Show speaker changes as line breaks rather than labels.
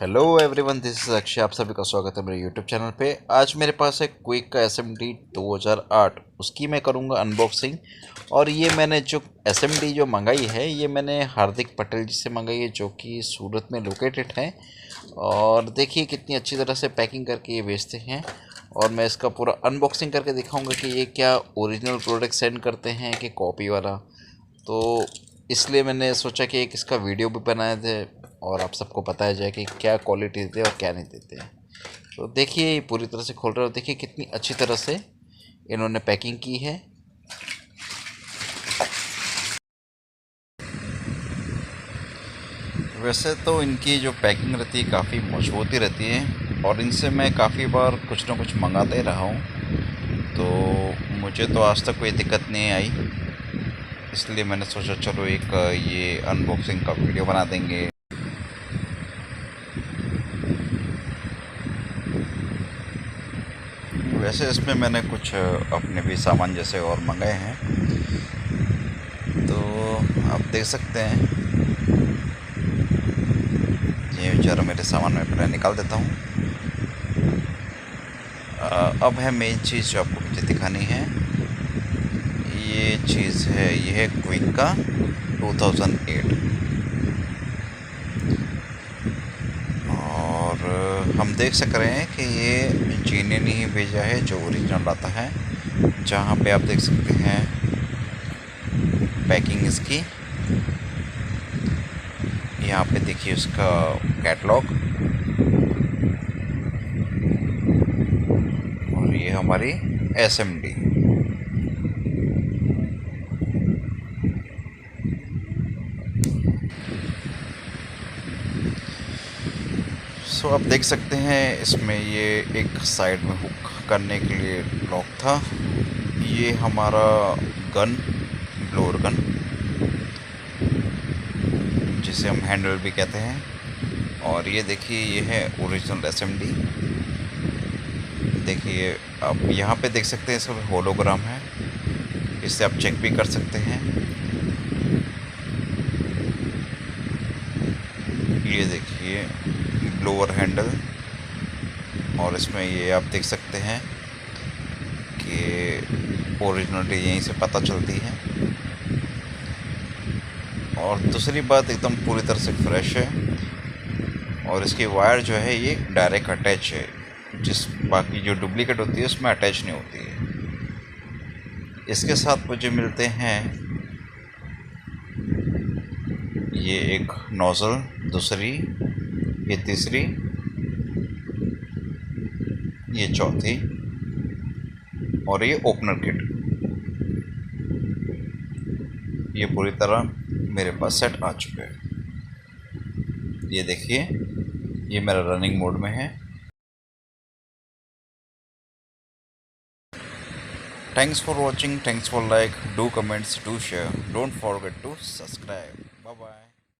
Hello everyone, this is Akshay. आप सभी का स्वागत है मेरे यूट्यूब चैनल पे। आज मेरे पास है क्विक का SMD 2008, उसकी मैं करूँगा अनबॉक्सिंग। और ये मैंने जो SMD जो मंगाई है, ये मैंने हार्दिक पटेल जी से मंगाई है, जो कि सूरत में लोकेटेड है। और देखिए कितनी अच्छी तरह से पैकिंग करके ये बेचते हैं। और मैं इसका पूरा अनबॉक्सिंग करके दिखाऊँगा कि ये क्या ओरिजिनल प्रोडक्ट सेंड करते हैं कि कॉपी वाला। तो इसलिए मैंने सोचा कि एक इसका वीडियो भी बनाए थे और आप सबको बताया जाए कि क्या क्वालिटी देते हैं और क्या नहीं देते हैं। तो देखिए ये पूरी तरह से खोल रहे हो, देखिए कितनी अच्छी तरह से इन्होंने पैकिंग की है। वैसे तो इनकी जो पैकिंग रहती है काफ़ी मजबूत ही रहती है, और इनसे मैं काफ़ी बार कुछ ना कुछ मंगाते रहा हूँ, तो मुझे तो आज तक कोई दिक्कत नहीं आई। इसलिए मैंने सोचा चलो एक ये अनबॉक्सिंग का वीडियो बना देंगे। वैसे इसमें मैंने कुछ अपने भी सामान जैसे और मंगाए हैं, तो आप देख सकते हैं। ये ज़रा मेरे सामान में पहले निकाल देता हूँ। अब है मेन चीज़ जो आपको मुझे दिखानी है। ये चीज़ है, ये है क्विक का 2008। और हम देख सक रहे हैं कि ये चीनी ने ही भेजा है, जो ओरिजिनल आता है। जहाँ पे आप देख सकते हैं पैकिंग इसकी, यहाँ पे देखिए उसका कैटलॉग। और ये हमारी SMD। सो आप देख सकते हैं इसमें ये एक साइड में हुक करने के लिए लॉक था। ये हमारा गन, ब्लोअर गन, जिसे हम हैंडल भी कहते हैं। और ये देखिए ये है ओरिजिनल SMD। देखिए आप यहाँ पे देख सकते हैं, इसमें होलोग्राम है, इससे आप चेक भी कर सकते हैं। ये देखिए ब्लोअर हैंडल, और इसमें ये आप देख सकते हैं कि ओरिजिनलिटी यहीं से पता चलती है। और दूसरी बात, एकदम पूरी तरह से फ्रेश है। और इसकी वायर जो है ये डायरेक्ट अटैच है, जिस बाकी जो डुप्लीकेट होती है उसमें अटैच नहीं होती है। इसके साथ मुझे मिलते हैं ये एक नोज़ल, दूसरी, ये तीसरी, ये चौथी, और ये ओपनर किट। ये पूरी तरह मेरे पास सेट आ चुके हैं। ये देखिए ये मेरा रनिंग मोड में है। Thanks for watching, thanks for like, do comments, do share, don't forget to subscribe. Bye bye.